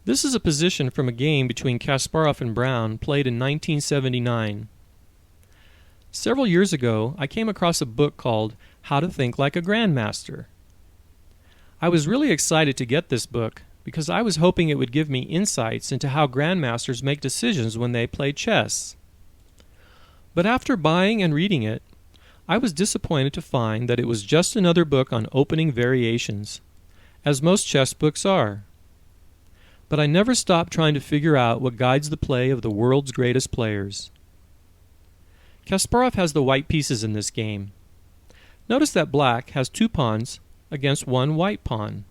This is a position from a game between Kasparov and Brown played in 1979. Several years ago, I came across a book called How to Think Like a Grandmaster. I was really excited to get this book because I was hoping it would give me insights into how grandmasters make decisions when they play chess. But after buying and reading it, I was disappointed to find that it was just another book on opening variations, as most chess books are. But I never stopped trying to figure out what guides the play of the world's greatest players. Kasparov has the white pieces in this game. Notice that black has 2 pawns against 1 white pawn.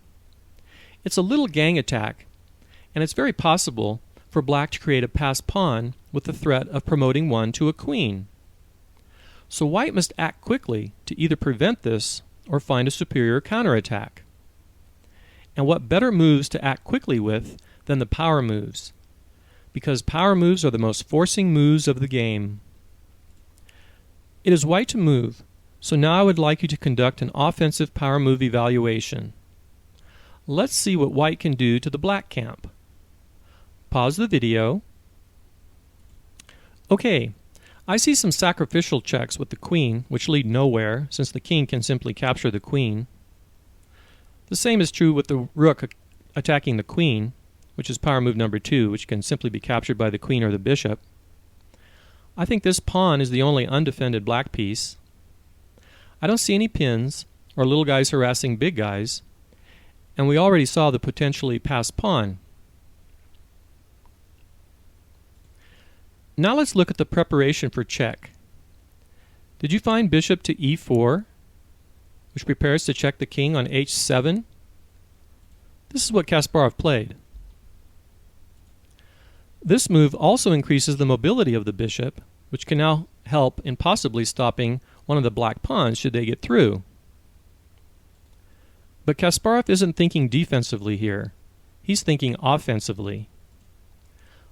It's a little gang attack, and it's very possible for black to create a passed pawn with the threat of promoting one to a queen. So white must act quickly to either prevent this or find a superior counterattack. And what better moves to act quickly with than the power moves? Because power moves are the most forcing moves of the game. It is white to move, so now I would like you to conduct an offensive power move evaluation. Let's see what white can do to the black camp. Pause the video. Okay, I see some sacrificial checks with the queen, which lead nowhere, since the king can simply capture the queen. The same is true with the rook attacking the queen, which is power move number 2, which can simply be captured by the queen or the bishop. I think this pawn is the only undefended black piece. I don't see any pins or little guys harassing big guys, and we already saw the potentially passed pawn. Now let's look at the preparation for check. Did you find bishop to e4? Which prepares to check the king on h7. This is what Kasparov played. This move also increases the mobility of the bishop, which can now help in possibly stopping one of the black pawns should they get through. But Kasparov isn't thinking defensively here. He's thinking offensively.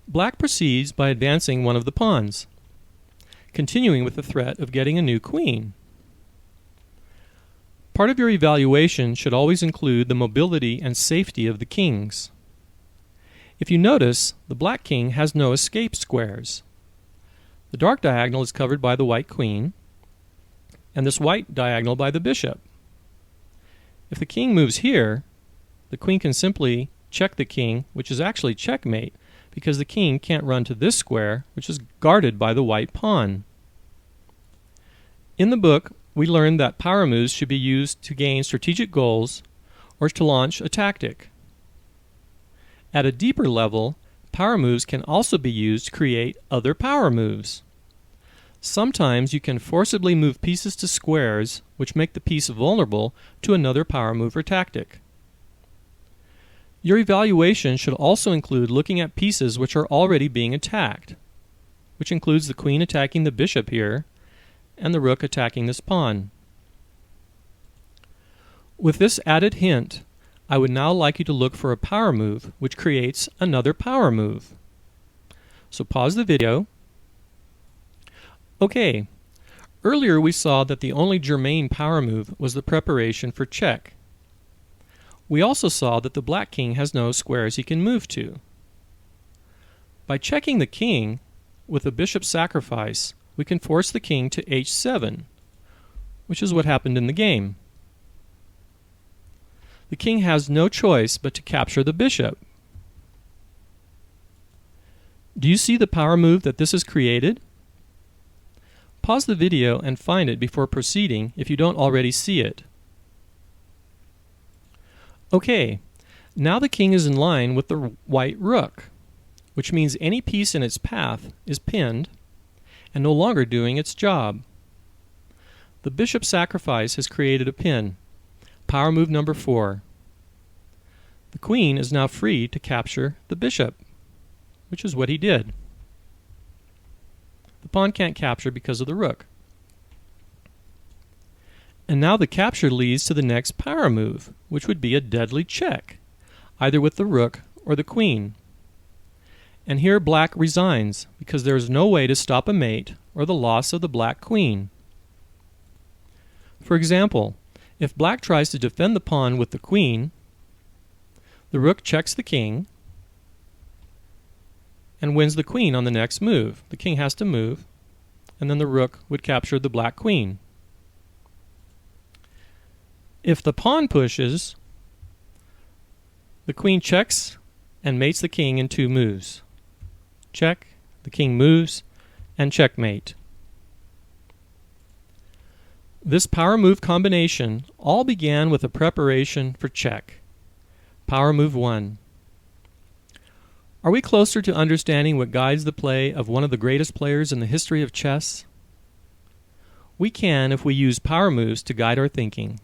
Black proceeds by advancing one of the pawns, continuing with the threat of getting a new queen. Part of your evaluation should always include the mobility and safety of the kings. If you notice, the black king has no escape squares. The dark diagonal is covered by the white queen, and this white diagonal by the bishop. If the king moves here, the queen can simply check the king, which is actually checkmate, because the king can't run to this square, which is guarded by the white pawn. In the book, we learned that power moves should be used to gain strategic goals or to launch a tactic. At a deeper level, power moves can also be used to create other power moves. Sometimes you can forcibly move pieces to squares, which make the piece vulnerable to another power move or tactic. Your evaluation should also include looking at pieces which are already being attacked, which includes the queen attacking the bishop here, and the rook attacking this pawn. With this added hint, I would now like you to look for a power move which creates another power move. So pause the video. Okay, earlier we saw that the only germane power move was the preparation for check. We also saw that the black king has no squares he can move to. By checking the king with a bishop sacrifice, we can force the king to h7, which is what happened in the game. The king has no choice but to capture the bishop. Do you see the power move that this has created? Pause the video and find it before proceeding if you don't already see it. Okay, now the king is in line with the white rook, which means any piece in its path is pinned and no longer doing its job. The bishop sacrifice has created a pin, power move number 4. The queen is now free to capture the bishop, which is what he did. The pawn can't capture because of the rook. And now the capture leads to the next power move, which would be a deadly check, either with the rook or the queen. And here black resigns, because there is no way to stop a mate or the loss of the black queen. For example, if black tries to defend the pawn with the queen, the rook checks the king, and wins the queen on the next move. The king has to move, and then the rook would capture the black queen. If the pawn pushes, the queen checks and mates the king in 2 moves. Check, the king moves, and checkmate. This power move combination all began with a preparation for check. Power move 1. Are we closer to understanding what guides the play of one of the greatest players in the history of chess? We can if we use power moves to guide our thinking.